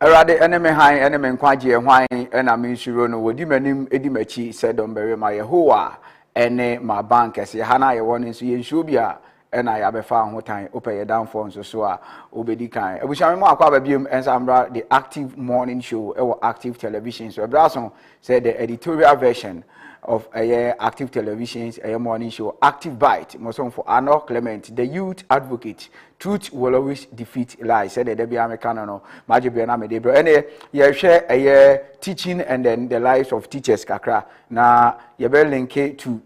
Erade enemy high enemy nkwaje hwan na menshiro no wodi manim edimachi sedomberry ma Yehowa ene ma bank ese ha na ye won nso ye nhwo bia na ya befa ahotan opeye downfall nso so a obedi kan ebushame mo akwa babiem ensambra the active morning show ewo active television so ebraso say the editorial version of active television's morning show Active Bite moson for Arno Clement, the youth advocate. Truth will always defeat lies, said the Debbie Americano no Majibia na Medebro. And ye share a teaching and then the lives of teachers kakra. Na ye be link to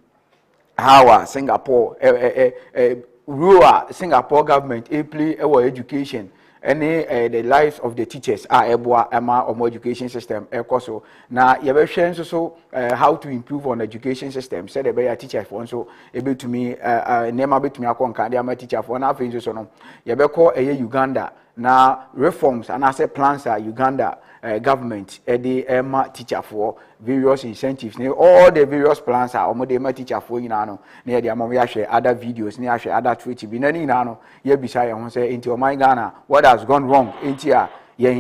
how Singapore rural Singapore government play our education. Any the lives of the teachers are eboa ema or education system ekoso na ye be hwe so how to improve on education system said the be teacher for so able to me nema betumi akonka dey ama teacher for na afin so no ye be call Uganda na reforms and as plans are Uganda government the ema teacher for various incentives all the various plans are omo dey ma teacher for nyina no na ye dey ama we share other videos na share other tweets bi na nyina no ye bisa ye ho say into my Ghana what has gone wrong into your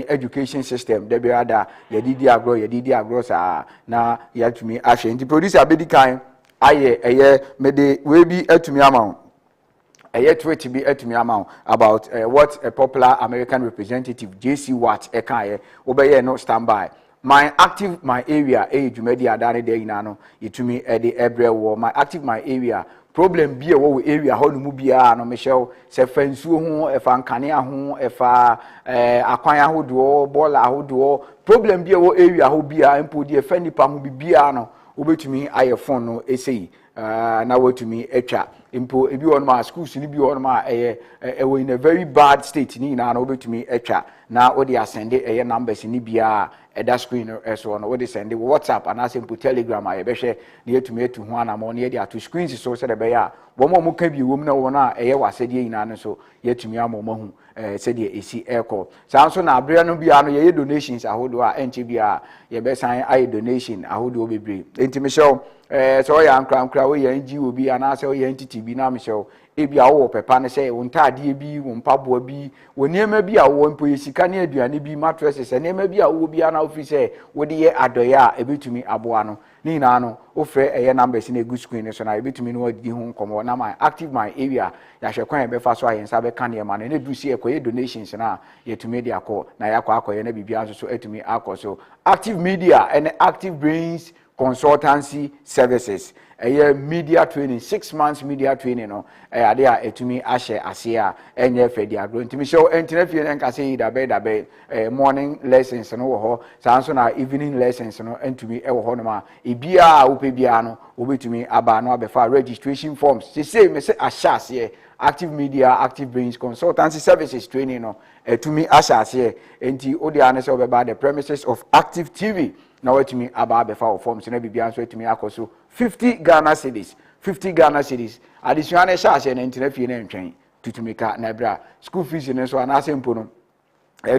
education system there be other ye didi agro sa na ye to me ahwe into producer abedi kan aye me de we bi atumi ama tweet be etumi amount about what a popular American representative JC Watt ekaye obeye no standby my active my area ejumedi adane de ina no yetumi de ebre wo my active my area problem bi e wo area ho no mu bia no mehyew se fansuo ho efa nkane ho efa akwan ahodo bola ahodo problem bi e wo area ho bia empo di efa nipa ho bibia no obetumi aye phone no esei na wotumi etwa impo ebi won ma schools ni bi won ma we in a very bad state ni na obetumi etwa na wo dey send numbers ni bia that screen so no we dey send WhatsApp and simple Telegram aye be hwe na yetumi etu ho anamo na ye dey atu screens so se de be ya wo mo ka bi wom na wo na wasede ina no so yetumi amomahu se de esi eko sanso na abre no bia no ye donations ahodo a enche bia ye be san aye donation ahodo bebre enti show so ya nkra we ya ngi obi anase o ya entity bi na me show ebi awo pepa ne say wontade bi wompaboa bi woniema bi awo mpo yesika ne aduane bi mattresses niema bi awo bi ana office wode ye adoya ebetumi aboa no ni na no ofre eye numbers na egu screen so na ebetumi no adi ho nkomo na my active my area ya hwe kwan be fa so ayensa be kan ye ma na du si ekoye donations na yetumi dia ko na yakọ akoye na bibia so etumi akọ so active media and active brains consultancy services media training 6 months media training no ade a etumi ahye ase a enye fedi agro ntimi show entinafie nka say dabe morning lessons no wo ho sanso na evening lessons no entumi wo ho no ma ebia upe bia no obetumi aba no abefa registration forms say me say ahye active media active brains consultancy services training no etumi ahye enti odi ane say obeba the premises of active TV na watumi aba abefa forms na bibia so etumi akoso 50 Ghana cedis 50 Ghana cedis additional charge na ntinafie na ntwen tutumika na bra school fees ne so anase mpo no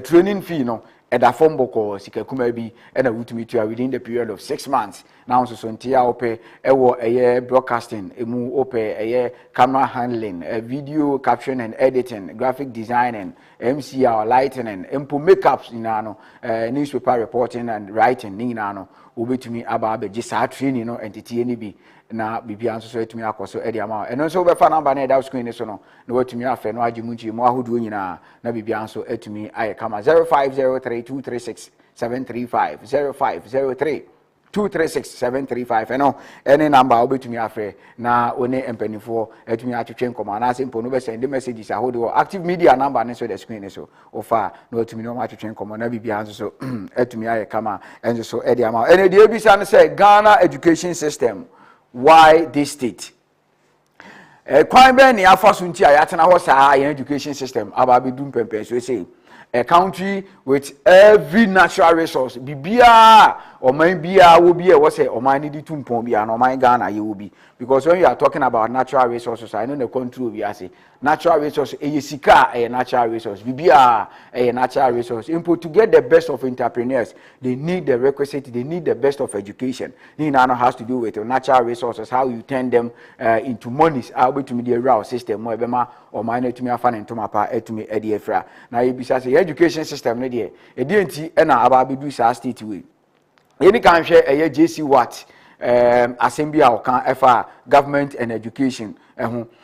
training fee no eda form boko sikakuma bi na wutumi tua within the period of 6 months now so ntia ope ewo broadcasting emu ope camera handling video caption and editing graphic designing MCR lighting empo makeups inano newspaper reporting and writing ni inano obetumi aba abeji sa training no entity ni bi na bibia nso so etumi akoso edi ama eno nso be fa number na da screen so no na watumi afa no agimunchi mu ahodo nyina na bibia nso etumi aye kama 0503236735 0503236735 eno any number obetumi afa na one empanifo etumi atwetwe nkoma na simple no be send messages ahodo active media number ne so the screen so ofa na otumi no atwetwe nkoma na bibia nso so etumi aye kama enso so edi ama ene de ebisa no say Ghana education system why this state kwan be ne afaso nti ayatena ho saa education system ababedum pempen so say a country with every natural resource bibia oman bia wo bia wo say oman ni tumpon bia na oman Ghana ye wo bi because when you are talking about natural resources I know the control we say natural resource sika natural resource bibia natural resource input to get the best of entrepreneurs they need the requisite they need the best of education ni na no has to do with natural resources how you turn them into monies to the real system mo ebema oman na tumi afa ne ntoma pa etumi edi efra na ye bisa say education system ne de enti na aba bedu sa state we any kan hwe JC Watt assembly okan efa government and education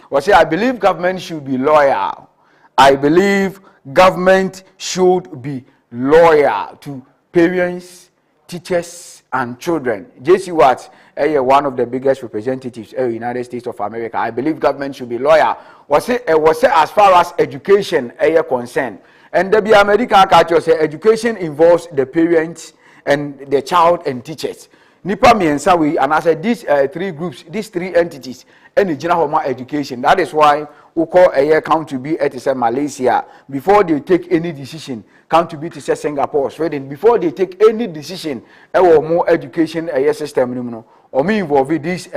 we say I believe government should be loyal. I believe government should be loyal to parents, teachers and children. JC Watt one of the biggest representatives in the United States of America. I believe government should be loyal. Was say as far as education concerned. And the American culture say education involves the parents and the child and teachers. Nipa miensa we and I said these three groups, these three entities, any general home education. That is why we call country be at Malaysia before they take any decision. Country be to say Singapore, Sweden before they take any decision. More education system. Or me involve these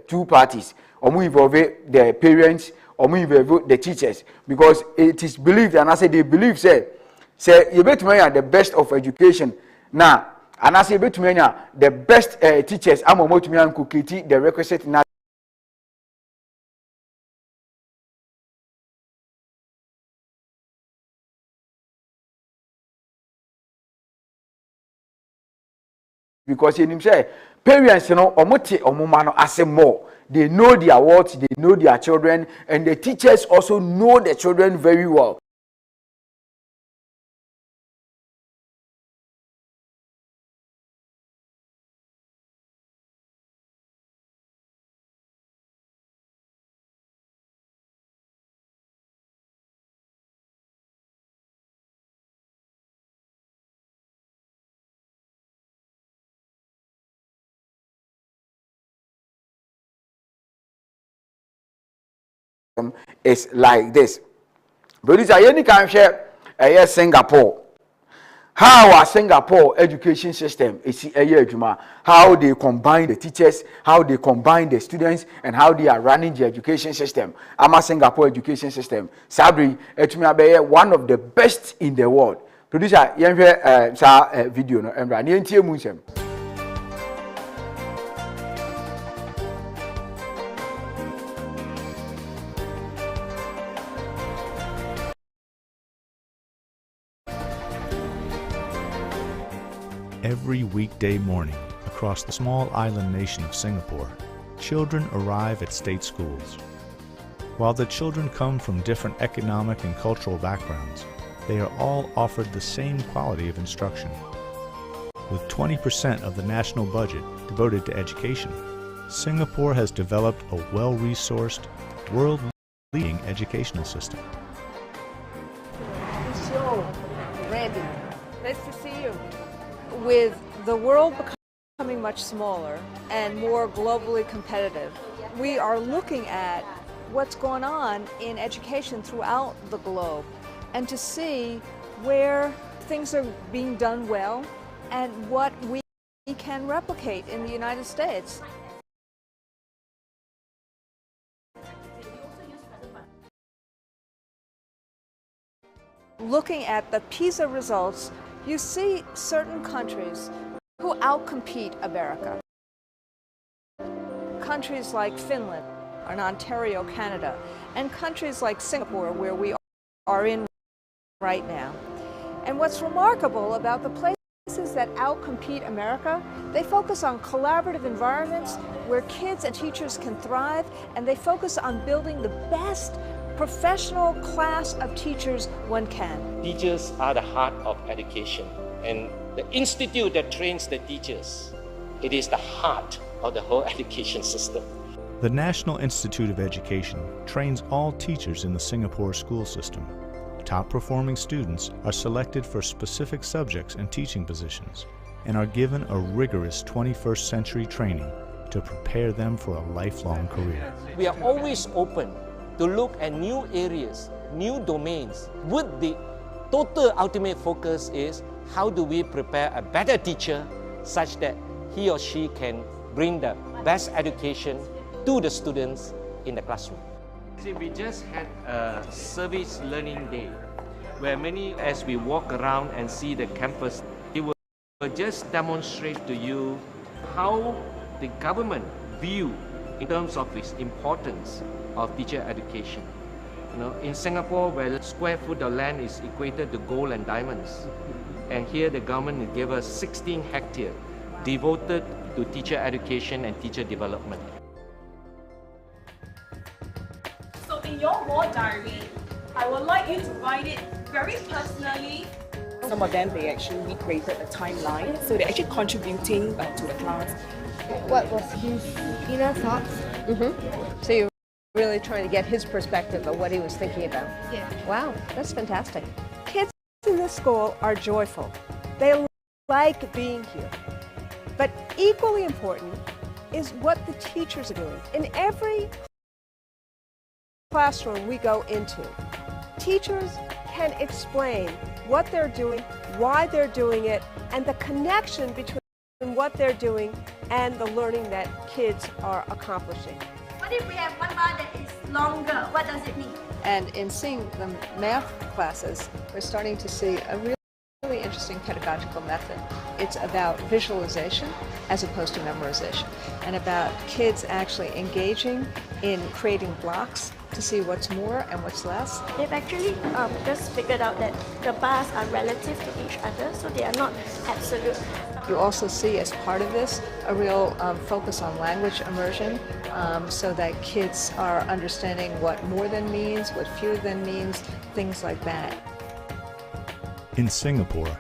two parties. Or me involve the parents. Or me involve the teachers because it is believed and I say they believe say you better the best of education now. And I say the best teachers I'm about to me the requisite now because you say parents omote omuma no ase more they know their words they know their children and the teachers also know the children very well. It's like this. But it's any kind of share Singapore. How our Singapore education system is how they combine the teachers, how they combine the students, and how they are running the education system. Ama Singapore education system. Sabri, one of the best in the world. Producer, video no Emra. Every weekday morning across the small island nation of Singapore, children arrive at state schools. While the children come from different economic and cultural backgrounds, they are all offered the same quality of instruction. With 20% of the national budget devoted to education, Singapore has developed a well-resourced, world-leading educational system. Randy, nice to see you. With the world becoming much smaller and more globally competitive, we are looking at what's going on in education throughout the globe and to see where things are being done well and what we can replicate in the United States. Looking at the PISA results, you see certain countries who outcompete America. Countries like Finland and Ontario, Canada, and countries like Singapore, where we are in right now. And what's remarkable about the places that outcompete America, they focus on collaborative environments where kids and teachers can thrive, and they focus on building the best professional class of teachers one can. Teachers are the heart of education, and the institute that trains the teachers, it is the heart of the whole education system. The National Institute of Education trains all teachers in the Singapore school system. Top-performing students are selected for specific subjects and teaching positions and are given a rigorous 21st century training to prepare them for a lifelong career. We are always open to look at new areas, new domains, with the total ultimate focus is how do we prepare a better teacher such that he or she can bring the best education to the students in the classroom. See, we just had a service learning day where many, as we walk around and see the campus, it will just demonstrate to you how the government view in terms of its importance of teacher education. You know, in Singapore, where the square foot of land is equated to gold and diamonds, and here the government gave us 16 hectares devoted to teacher education and teacher development. So in your war diary, I would like you to write it very personally. Some of them, they actually recreated a timeline, so they're actually contributing to the class. What was his inner thoughts? So you're really trying to get his perspective of what he was thinking about. Yeah. Wow, that's fantastic. Kids in this school are joyful. They like being here. But equally important is what the teachers are doing. In every classroom we go into, teachers can explain what they're doing, why they're doing it, and the connection between what they're doing and the learning that kids are accomplishing. What if we have one bar that is longer? What does it mean? And in seeing the math classes, we're starting to see a really interesting pedagogical method. It's about visualization as opposed to memorization, and about kids actually engaging in creating blocks to see what's more and what's less. They've actually just figured out that the bars are relative to each other, so they are not absolute. You also see as part of this a real focus on language immersion, so that kids are understanding what more than means, what fewer than means, things like that. In Singapore,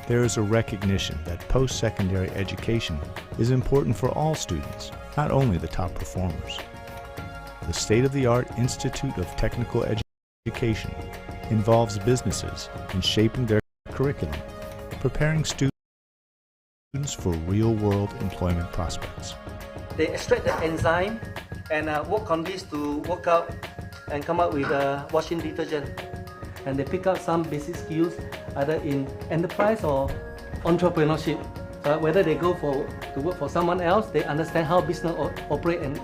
there is a recognition that post-secondary education is important for all students, not only the top performers. The state-of-the-art Institute of Technical Education involves businesses in shaping their curriculum, preparing students for real-world employment prospects. They extract the enzyme and work on this to work out and come up with a washing detergent. And they pick up some basic skills either in enterprise or entrepreneurship. Whether they go to work for someone else, they understand how business operate and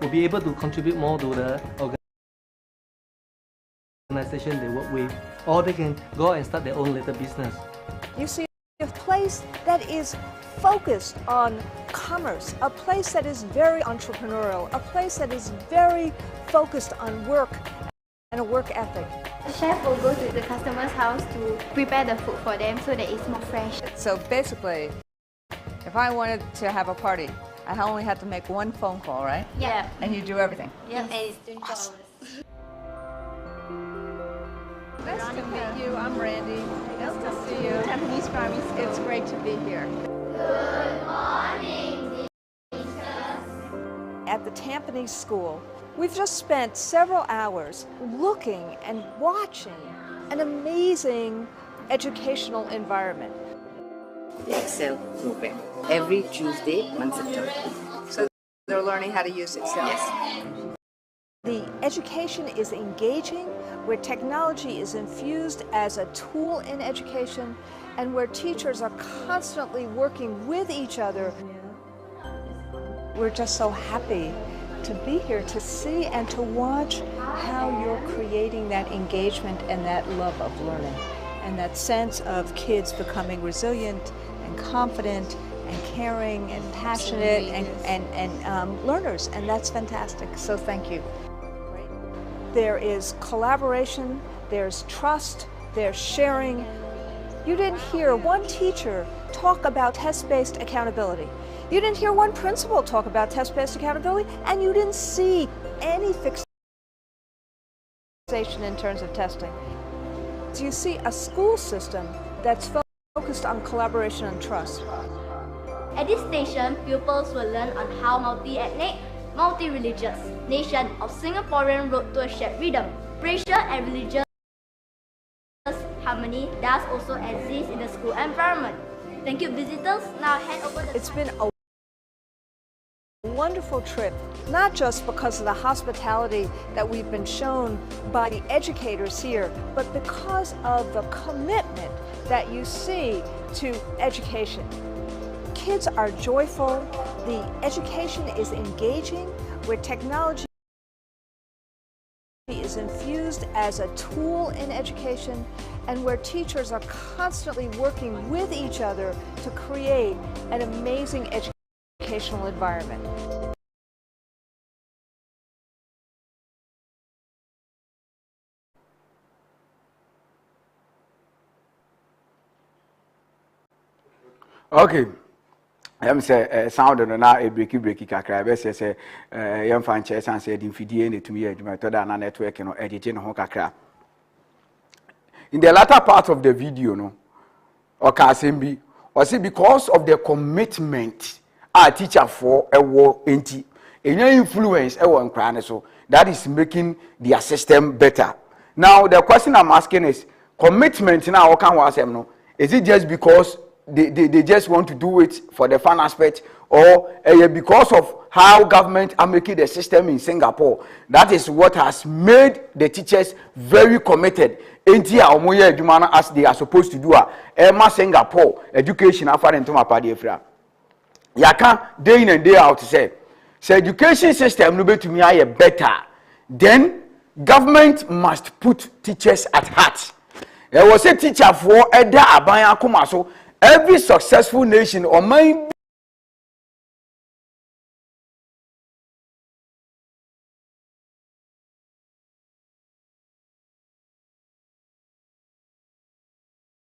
will be able to contribute more to the organization they work with, or they can go and start their own little business. You see a place that is focused on commerce, a place that is very entrepreneurial, a place that is very focused on work and a work ethic. The chef will go to the customer's house to prepare the food for them so that it's more fresh. So basically, If I wanted to have a party, I only had to make one phone call, right? Yeah. And you do everything. Yeah, and it's 24 hours. Nice to meet you. I'm Randy. Nice to see you. Tampines Primary School. It's great to be here. Good morning, at the Tampines School, we've just spent several hours looking and watching an amazing educational environment. The Excel program every Tuesday, Wednesday. So they're learning how to use Excel. Yes. The education is engaging, where technology is infused as a tool in education, and where teachers are constantly working with each other. We're just so happy to be here to see and to watch how you're creating that engagement and that love of learning, and that sense of kids becoming resilient and confident and caring and passionate and learners, and that's fantastic. So thank you. There is collaboration, there's trust, there's sharing. You didn't hear one teacher talk about test-based accountability. You didn't hear one principal talk about test-based accountability, and you didn't see any fixation in terms of testing. So you see a school system that's focused on collaboration and trust. At this station, pupils will learn on how multi-ethnic, multi-religious nation of Singaporean road to a shared rhythm. Racial and religious harmony does also exist in the school environment. Thank you, visitors. Now hand over the... It's been a wonderful trip, not just because of the hospitality that we've been shown by the educators here, but because of the commitment that you see to education. Kids are joyful, the education is engaging, where technology is infused as a tool in education, and where teachers are constantly working with each other to create an amazing educational environment. Okay. I'm say sound no na e breaki kakra be say yam fan che san say din fidie ne tumi adwuma to da na network no edit no ho kakra. In the latter part of the video no oka asem bi o say because of the commitment a teacher for ewo enti enya influence ewo nkra ne so, that is making their system better. Now the question I'm asking is, commitment na oka ho asem no, is it just because they just want to do it for the fun aspect, or because of how government are making the system in Singapore? That is what has made the teachers very committed as they are supposed to do. Emma Singapore education after into my party efra. Yaka day in and day out say education system no be to me are better. Then government must put teachers at heart. There was a teacher for Eda Abaya Kumaso. Every successful nation or mind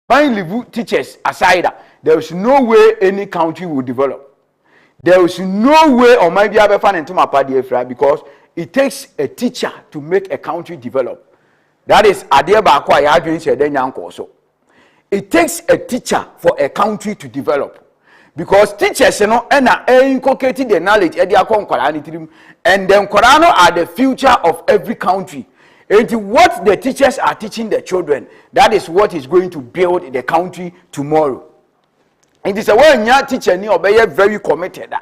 leave teachers aside, there is no way any country will develop. There is no way or maybe I fan into my party because it takes a teacher to make a country develop. That is Adieba Kwa Yadwin said then so. It takes a teacher for a country to develop, because teachers, inculcating the knowledge, and then Korano are the future of every country. And what the teachers are teaching the children, that is what is going to build the country tomorrow. And it's a way young teacher very committed.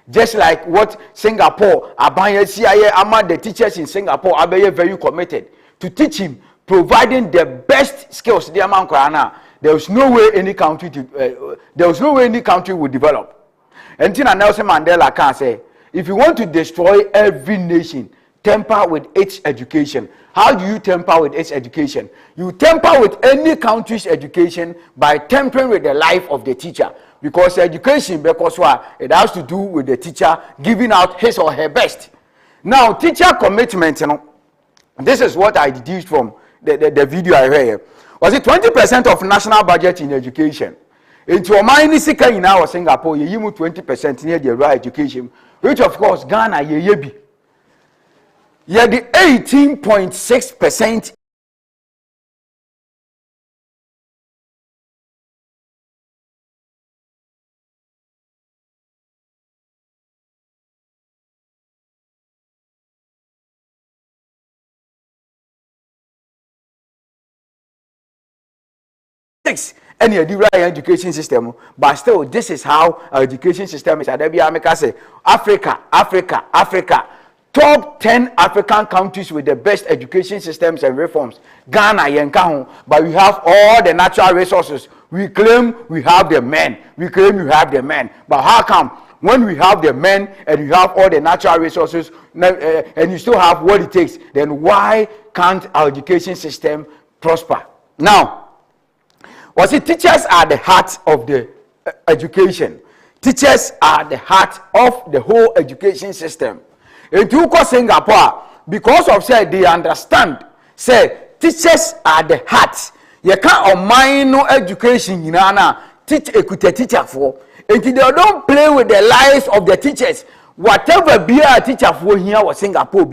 Just like what Singapore, Abaya CIA, among the teachers in Singapore are very committed to teach him, providing the best skills. There is no way any country will develop. And Nelson Mandela can say, if you want to destroy every nation, temper with its education. How do you temper with its education? You temper with any country's education by tampering with the life of the teacher. Because education, because it has to do with the teacher giving out his or her best. Now, teacher commitment, this is what I deduced from the video I heard. Was it 20% of national budget in education? Into oman ni sika nyina wo Singapore ye yimu 20% near the right education, which of course Ghana ye bi. Ye the 18.6% and the right education system, but still this is how our education system is. Say Africa, top 10 African countries with the best education systems and reforms. Ghana yenka, but we have all the natural resources. We claim we have the men. But how come when we have the men and we have all the natural resources and you still have what it takes, then why can't our education system prosper? Now, was it teachers are the heart of the education. Teachers are the heart of the whole education system. In Singapore, because of say they understand, say teachers are the heart. You can't mind no education, you know, teach a teacher for. And they don't play with the lives of the teachers. Whatever be a teacher for here or Singapore,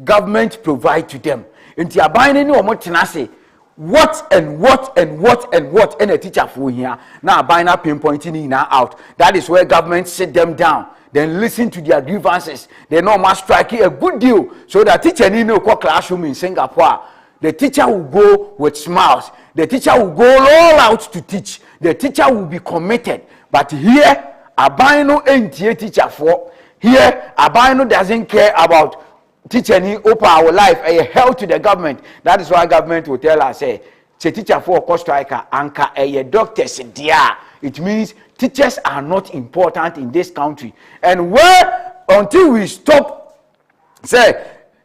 government provide to them. And you are buying no more tenacity. What and a teacher for here now buying up pinpointing in and out. That is where government sit them down, then listen to their grievances. They know must strike a good deal so that teacher need no classroom in Singapore. The teacher will go with smiles. The teacher will go all out to teach. The teacher will be committed. But here, Abino ain't a teacher for. Here, Abino doesn't care about teacher ni open our life a help to the government. That is why government will tell us say teacher for cost striker anka a doctors there. It means teachers are not important in this country. And where until we stop say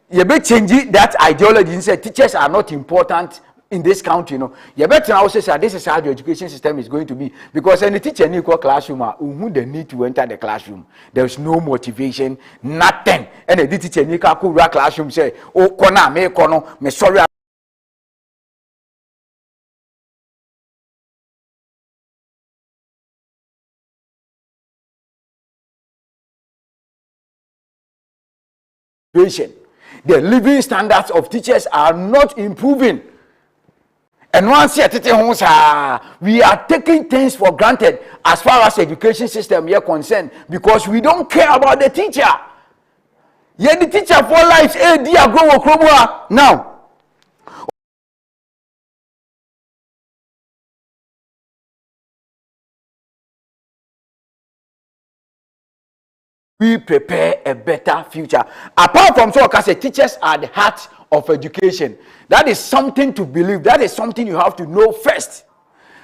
you be changing that ideology and say teachers are not important in this country, you know. You better now say this is how the education system is going to be, because any teacher in equal classroom who they need to enter the classroom. There's no motivation, nothing. And the teacher in equal classroom say, oh, kona me kono me sorry. The living standards of teachers are not improving. And once we are taking things for granted as far as education system is concerned, because we don't care about the teacher. Yet the teacher for life, now. We prepare a better future. Apart from so, because teachers are the heart of education. That is something to believe. That is something you have to know first.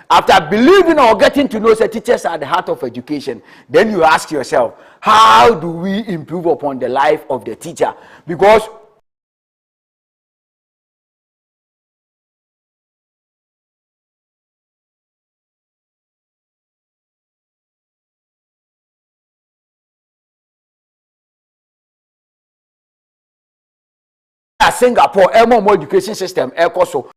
After believing or getting to know that teachers are the heart of education, then you ask yourself, how do we improve upon the life of the teacher? Because Singapore, more education system, also.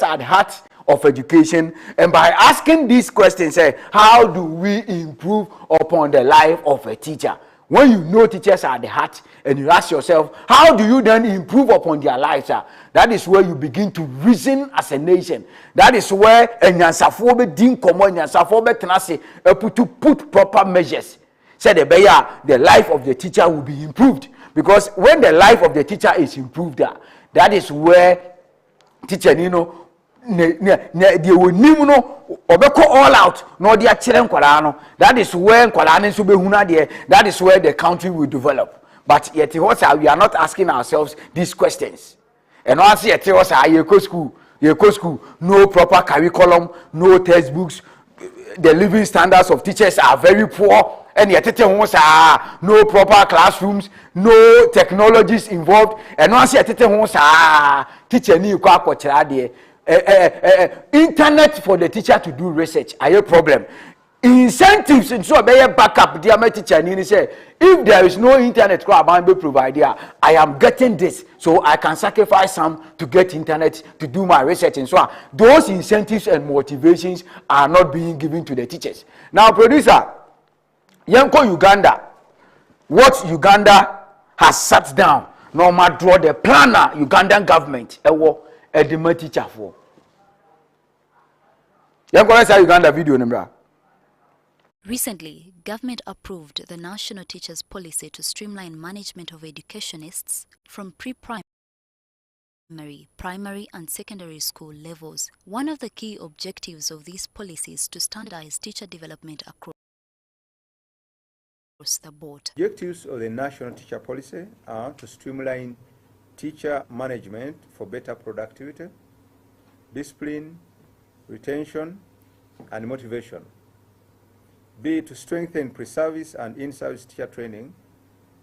At the heart of education, and by asking these questions, say, how do we improve upon the life of a teacher? When you know teachers are the heart, and you ask yourself, how do you then improve upon their lives? That is where you begin to reason as a nation. That is where to put proper measures. Say the life of the teacher will be improved. Because when the life of the teacher is improved, that is where teacher, they will all out. No, they are children. That is where that is where the country will develop. But yet, we are not asking ourselves these questions. And once you go school, no proper curriculum, no textbooks. The living standards of teachers are very poor. And yet, no proper classrooms, no technologies involved. And once you teacher internet for the teacher to do research, a problem. incentives and so be backup dear teacher ni say if there is no internet crowd I be provide here, I am getting this, so I can sacrifice some to get internet to do my research and so on. Those incentives and motivations are not being given to the teachers. Now producer, Yanko Uganda, what Uganda has sat down, no matter draw the planner Ugandan government a demand teacher for. Yanko, let's say Uganda video number. Recently, government approved the National Teachers Policy to streamline management of educationists from pre-primary, primary and secondary school levels. One of the key objectives of these policies is to standardize teacher development across the board. Objectives of the National Teacher Policy are to streamline teacher management for better productivity, discipline, retention, and motivation. B, to strengthen pre-service and in-service teacher training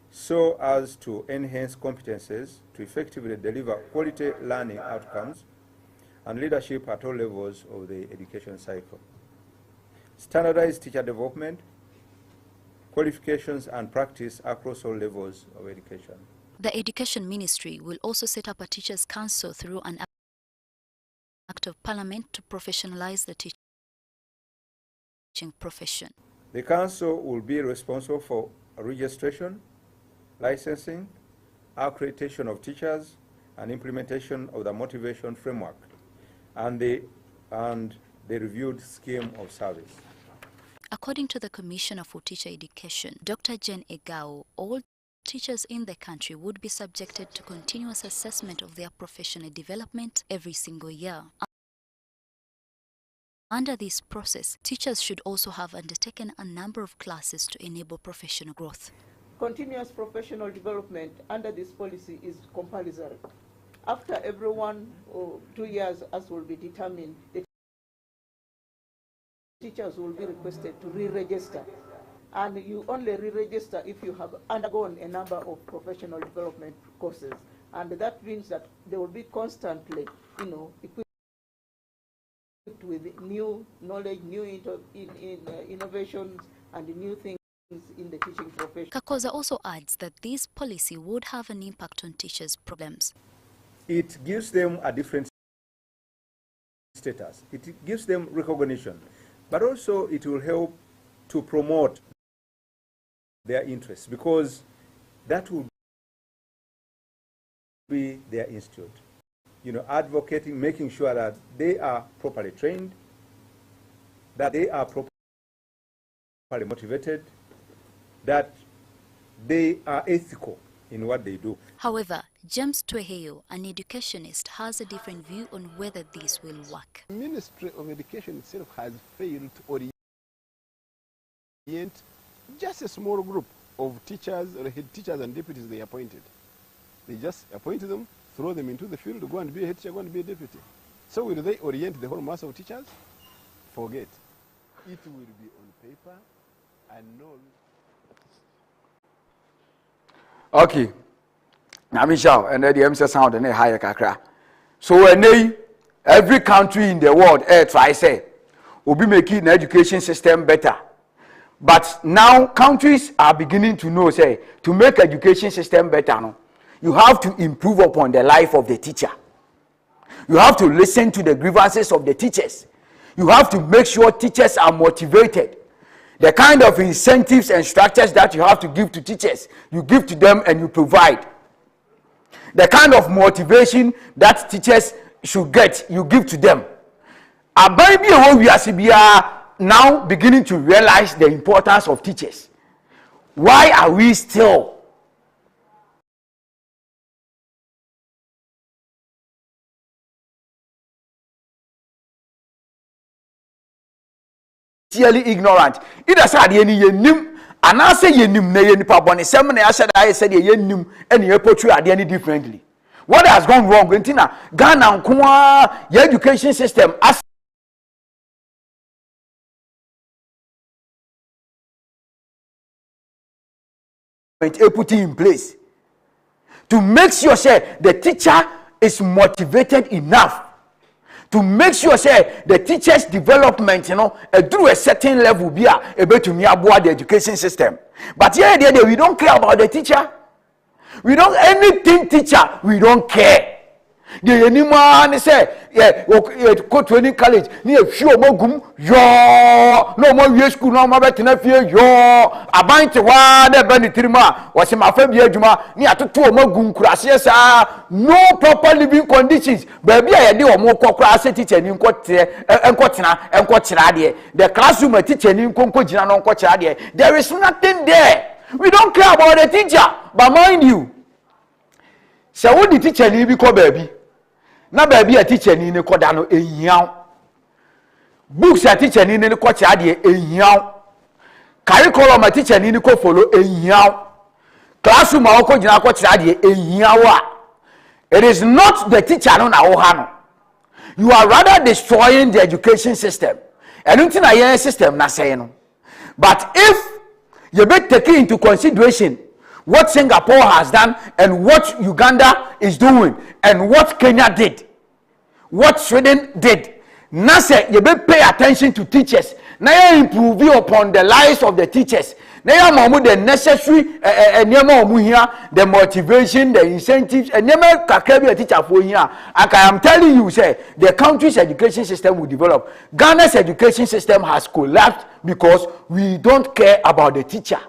so as to enhance competences to effectively deliver quality learning outcomes and leadership at all levels of the education cycle. Standardize teacher development, qualifications and practice across all levels of education. The Education Ministry will also set up a Teachers' Council through an Act of Parliament to professionalize the teaching profession. The Council will be responsible for registration, licensing, accreditation of teachers, and implementation of the motivation framework and the reviewed scheme of service. According to the Commissioner for Teacher Education, Dr. Jane Egao, all teachers in the country would be subjected to continuous assessment of their professional development every single year. Under this process, teachers should also have undertaken a number of classes to enable professional growth. Continuous professional development under this policy is compulsory. After every 1 or 2 years, as will be determined, the teachers will be requested to re-register. And you only re-register if you have undergone a number of professional development courses. And that means that they will be constantly, equipped with new knowledge, new innovations, and new things in the teaching profession. Kakoza also adds that this policy would have an impact on teachers' problems. It gives them a different status. It gives them recognition, but also it will help to promote their interests, because that will be their institute. Advocating, making sure that they are properly trained, that they are properly motivated, that they are ethical in what they do. However, James Tweheyo, an educationist, has a different view on whether this will work. The Ministry of Education itself has failed to orient just a small group of teachers or head teachers and deputies they appointed. They just appointed them, throw them into the field, go and be a head teacher, go and be a deputy. So will they orient the whole mass of teachers? Forget. It will be on paper and no. Okay. Now, Michelle, and then the MC sound and a higher kakra. So, every country in the world, try say, will be making the education system better. But now countries are beginning to know, say, to make education system better, no, you have to improve upon the life of the teacher. You have to listen to the grievances of the teachers. You have to make sure teachers are motivated. The kind of incentives and structures that you have to give to teachers, you give to them and you provide. The kind of motivation that teachers should get, you give to them. A baby we are now beginning to realize the importance of teachers. Why are we still ignorant? It has had any nim and I say nim na nipa boni sem na said I said ye nim and you portray any differently. What has gone wrong? Ghana nkoa your education system as put in place to make sure say the teacher is motivated enough to make sure say the teachers development through a certain level be able to aboard the education system. But here we don't care about the teacher. We don't anything teacher, we don't care. The anyone say go to any college near few mogum yo no more school no more better fear yo about to one benetrima was in my favorite juma near to two mogum crashes no proper living conditions baby I do more class teacher in court and cotina the classroom teacher in concojina non coachade. There is nothing there. We don't care about the teacher, but mind you, so what the teacher need be baby. Na baby a teacher ni ne koda no ehiaw. Books a teacher ni ne ko chiade ehiaw. Curriculum a teacher ni ko follow ehiaw. Classroom a ko gina ko chiade ehiaw a. It is not the teacher no na wo ha no. You are rather destroying the education system. And until na yen system na say no. But if you be taking into consideration what Singapore has done and what Uganda is doing and what Kenya did, what Sweden did. Now say you better pay attention to teachers. Now you improve upon the lives of the teachers. Now you the necessary the motivation, the incentives, and never a teacher for here. And I am telling you, say the country's education system will develop. Ghana's education system has collapsed because we don't care about the teacher.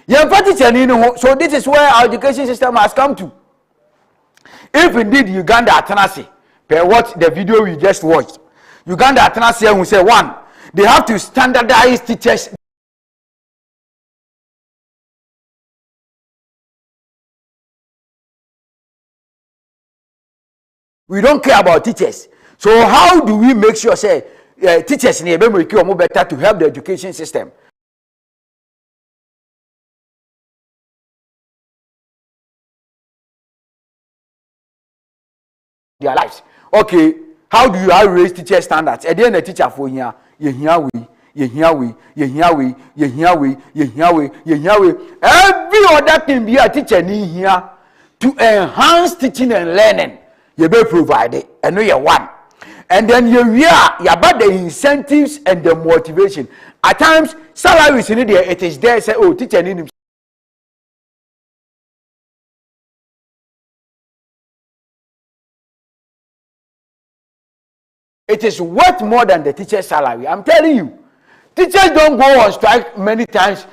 So this is where our education system has come to. If indeed Uganda Atanasi, per what the video we just watched, Uganda Atanasi will say, one, they have to standardize teachers. We don't care about teachers. So how do we make sure say teachers need to be better to help the education system? Their lives. Okay, how do you raise teacher standards? And then the teacher for here, every other thing be a teacher need here to enhance teaching and learning. You be provided, and know you one. And then you about the incentives and the motivation. At times, salaries in there, it is there say, oh, teacher need him. It is worth more than the teacher's salary. I'm telling you. Teachers don't go on strike many times,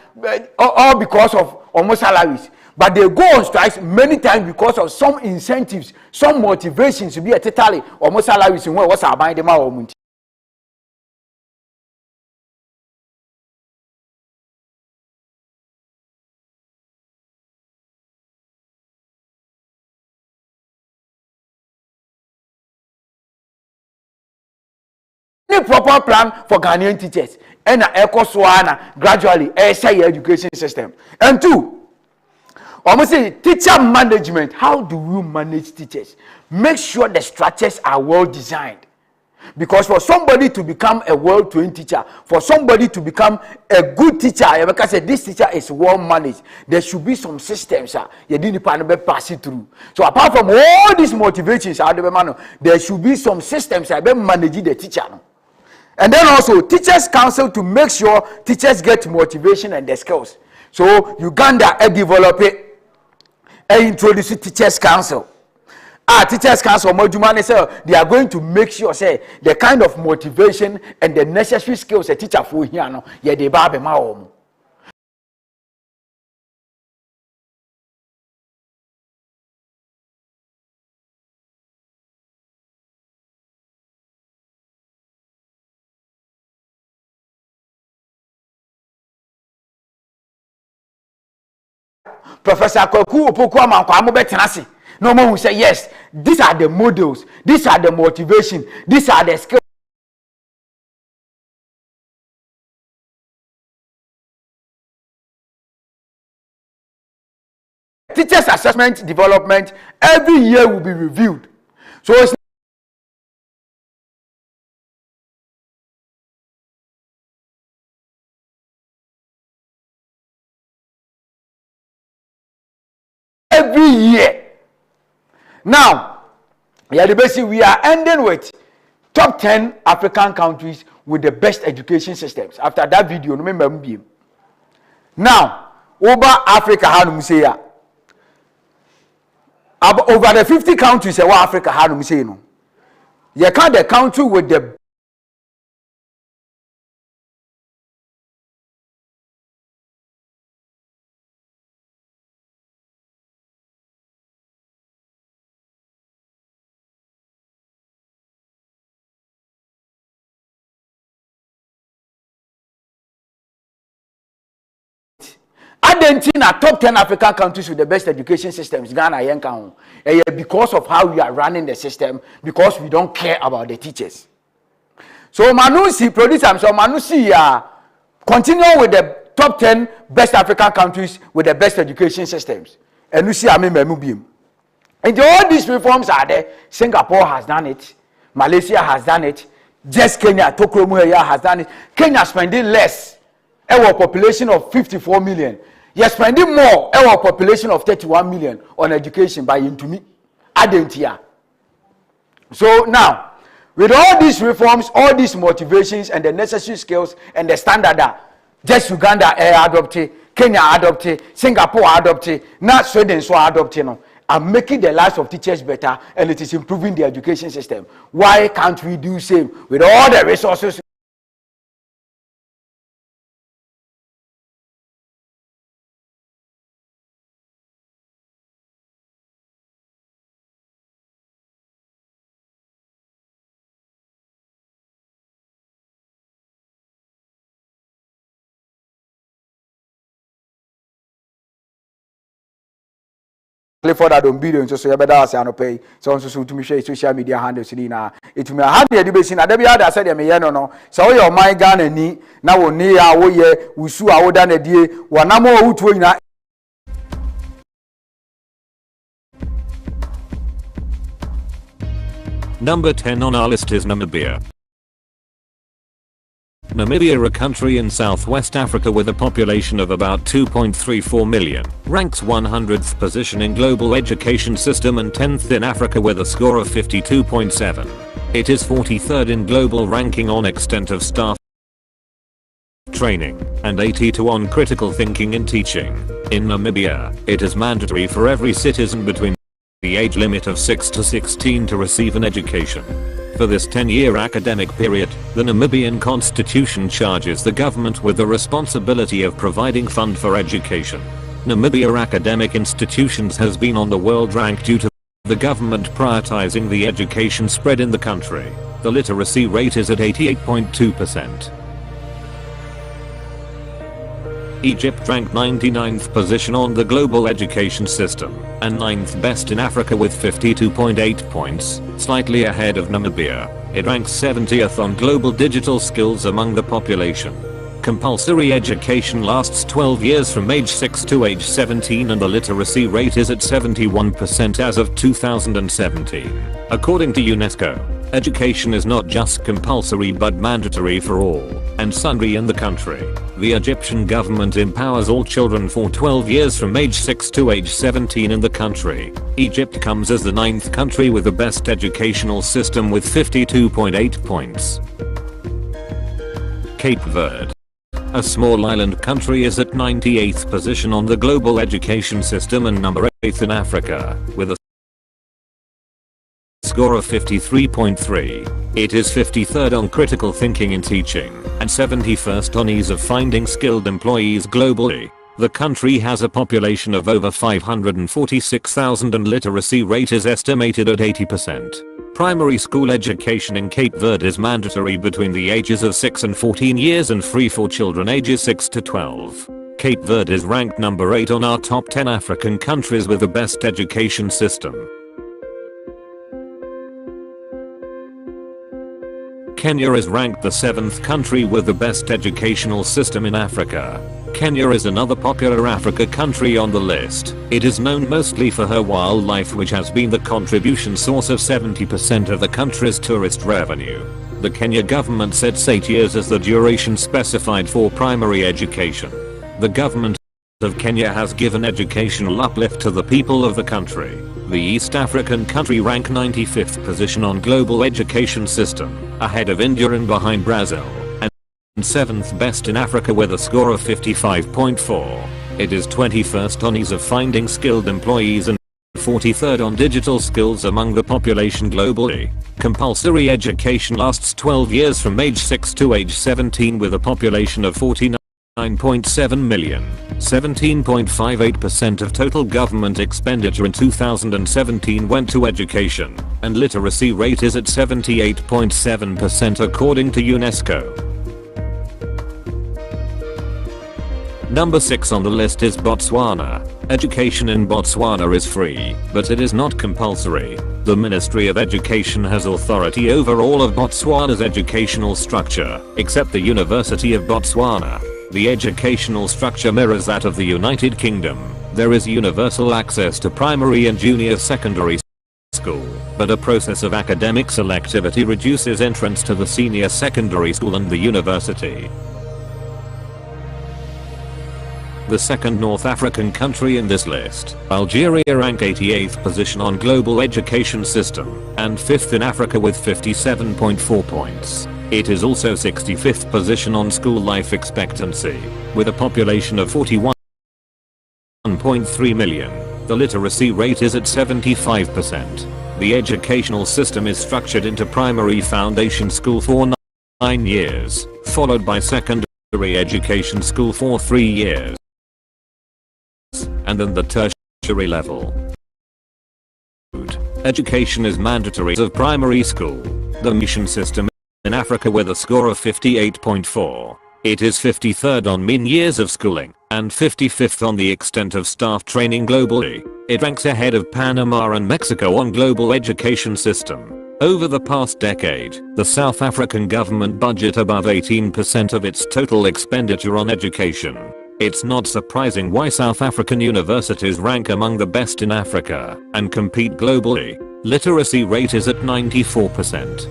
all because of almost salaries. But they go on strikes many times because of some incentives, some motivations to be a totally almost salaries in what's our mind. Proper plan for Ghanaian teachers and gradually say education system. And two, almost say teacher management. How do you manage teachers? Make sure the structures are well designed. Because for somebody to become a well-trained teacher, for somebody to become a good teacher, because this teacher is well managed, there should be some systems you didn't pass it through. So apart from all these motivations, there should be some systems that manage the teacher. And then also teachers council to make sure teachers get motivation and the skills. So Uganda develop it and introduce teachers council. Teachers council they are going to make sure say the kind of motivation and the necessary skills a teacher for here no ye dey ba be ma o. Professor Kwaku Opoku Amankwa mo betenase. No more will say yes, these are the models, these are the motivation, these are the skills. Teachers assessment development every year will be reviewed. So it's every year. Now, Yeah, basically we are ending with top 10 African countries with the best education systems. After that video, remember me. Now, over Africa, how do we say ya? Over the 50 countries in Africa, how do we say no? You count the country with the Argentina, top 10 African countries with the best education systems. Ghana, Yenka, because of how we are running the system, because we don't care about the teachers. So Manusi producer, so Manusi continue with the top 10 best African countries with the best education systems. And you see, I mean, and all these reforms are there. Singapore has done it. Malaysia has done it. Just Kenya, Tokyo has done it. Kenya spending less. Our population of 54 million. You're spending more. Our population of 31 million on education by into me. Adentia. So now, with all these reforms, all these motivations, and the necessary skills and the standard that just Uganda adopted, Kenya adopted, Singapore adopted, not Sweden so adopted, are making the lives of teachers better, and it is improving the education system. Why can't we do same with all the resources? For that on video so you better say no pay so to me share social media handles ni na it me have the debate na there other said me no so your mind Ghana ni na wo ni ya wo ye wusu a wo da na die wanam wo hutuo nyina. Number 10 on our list is Namibia. Namibia, a country in southwest Africa with a population of about 2.34 million, ranks 100th position in global education system and 10th in Africa with a score of 52.7. It is 43rd in global ranking on extent of staff training and 82 on critical thinking and teaching. In Namibia, it is mandatory for every citizen between the age limit of 6 to 16 to receive an education. For this 10-year academic period, the Namibian constitution charges the government with the responsibility of providing fund for education. Namibia academic institutions has been on the world rank due to the government prioritizing the education spread in the country. The literacy rate is at 88.2%. Egypt ranked 99th position on the global education system, and 9th best in Africa with 52.8 points, slightly ahead of Namibia. It ranks 70th on global digital skills among the population. Compulsory education lasts 12 years from age 6 to age 17 and the literacy rate is at 71% as of 2017. According to UNESCO, education is not just compulsory but mandatory for all and sundry in the country. The Egyptian government empowers all children for 12 years from age 6 to age 17 in the country. Egypt comes as the 9th country with the best educational system with 52.8 points. Cape Verde, a small island country, is at 98th position on the global education system and number 8th in Africa, with a score of 53.3. It is 53rd on critical thinking and teaching, and 71st on ease of finding skilled employees globally. The country has a population of over 546,000 and literacy rate is estimated at 80%. Primary school education in Cape Verde is mandatory between the ages of 6 and 14 years and free for children ages 6 to 12. Cape Verde is ranked number 8 on our top 10 African countries with the best education system. Kenya is ranked the 7th country with the best educational system in Africa. Kenya is another popular Africa country on the list. It is known mostly for her wildlife, which has been the contribution source of 70% of the country's tourist revenue. The Kenya government sets 8 years as the duration specified for primary education. The government of Kenya has given educational uplift to the people of the country. The East African country ranked 95th position on global education system, ahead of India and behind Brazil, and 7th best in Africa with a score of 55.4. It is 21st on ease of finding skilled employees and 43rd on digital skills among the population globally. Compulsory education lasts 12 years from age 6 to age 17 with a population of 49.7 million. 17.58% of total government expenditure in 2017 went to education, and literacy rate is at 78.7% according to UNESCO. Number 6 on the list is Botswana. Education in Botswana is free, but it is not compulsory. The Ministry of Education has authority over all of Botswana's educational structure, except the University of Botswana. The educational structure mirrors that of the United Kingdom. There is universal access to primary and junior secondary school, but a process of academic selectivity reduces entrance to the senior secondary school and the university. The second North African country in this list, Algeria ranked 88th position on global education system, and 5th in Africa with 57.4 points. It is also 65th position on school life expectancy, with a population of 41.3 million. The literacy rate is at 75%. The educational system is structured into primary foundation school for 9 years, followed by secondary education school for 3 years. And then the tertiary level. Education is mandatory of primary school. The mission system in Africa with a score of 58.4. It is 53rd on mean years of schooling, and 55th on the extent of staff training globally. It ranks ahead of Panama and Mexico on global education system. Over the past decade, the South African government budget above 18% of its total expenditure on education. It's not surprising why South African universities rank among the best in Africa and compete globally. Literacy rate is at 94%.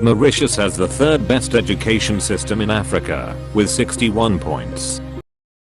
Mauritius has the third best education system in Africa, with 61 points.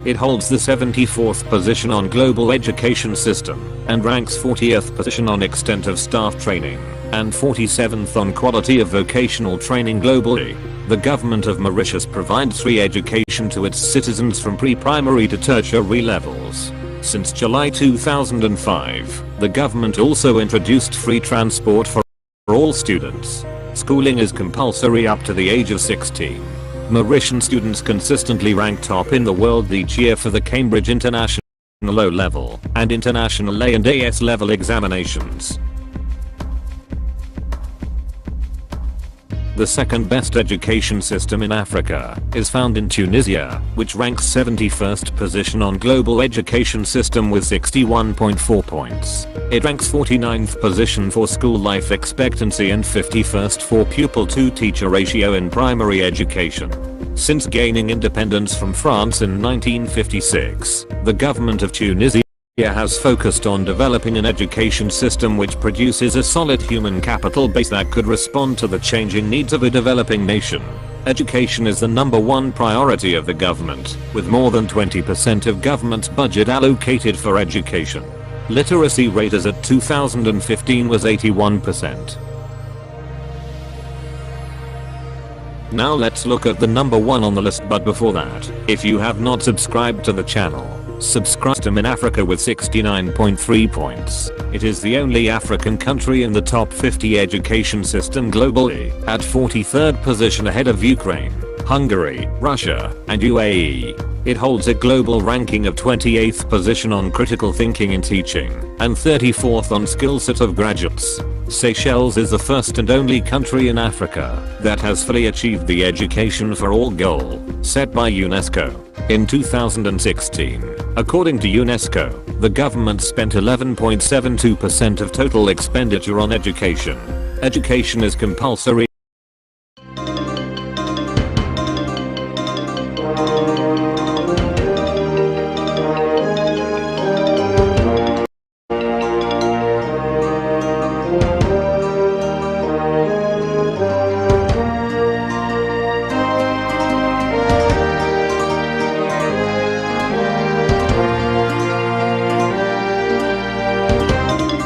It holds the 74th position on global education system, and ranks 40th position on extent of staff training, and 47th on quality of vocational training globally. The government of Mauritius provides free education to its citizens from pre-primary to tertiary levels. Since July 2005, the government also introduced free transport for all students. Schooling is compulsory up to the age of 16. Mauritian students consistently rank top in the world each year for the Cambridge International O-Level and International A and AS level examinations. The second best education system in Africa is found in Tunisia, which ranks 71st position on global education system with 61.4 points. It ranks 49th position for school life expectancy and 51st for pupil to teacher ratio in primary education. Since gaining independence from France in 1956, the government of Tunisia has focused on developing an education system which produces a solid human capital base that could respond to the changing needs of a developing nation. Education is the #1 priority of the government, with more than 20% of government's budget allocated for education. Literacy rate as at 2015 was 81%. Now let's look at the #1 on the list, but before that, if you have not subscribed to the channel, subscribe to in Africa with 69.3 points. It is the only African country in the top 50 education system globally, at 43rd position ahead of Ukraine, Hungary, Russia, and UAE. It holds a global ranking of 28th position on critical thinking and teaching, and 34th on skill set of graduates. Seychelles is the first and only country in Africa that has fully achieved the education for all goal set by UNESCO in 2016. According to UNESCO, the government spent 11.72% of total expenditure on education. Education is compulsory